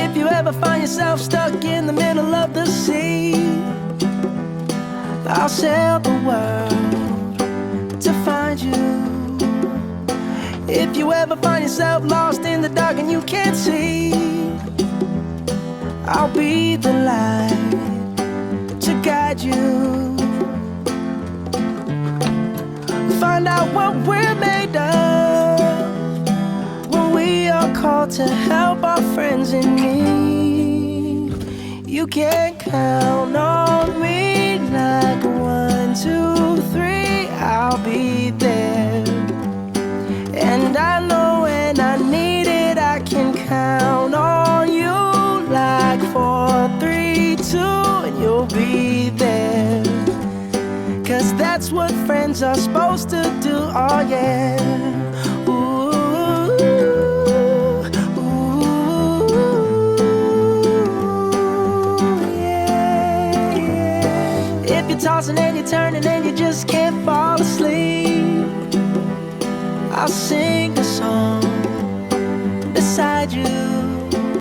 If you ever find yourself stuck in the middle of the sea, I'll sail the world to find you. If you ever find yourself lost in the dark and you can't see, I'll be the light to guide you. Find out what we're made of when we are called to help our friends in need. You can count on me like 1, 2, 3, I'll be there. And I know when I need it, I can count on you like 4, 3, 2, and you'll be there. 'Cause that's what friends are supposed to do, oh yeah. Ooh, ooh, yeah, yeah. If you're tossing and you're turning and you just can't fall asleep, I'll sing a song beside you.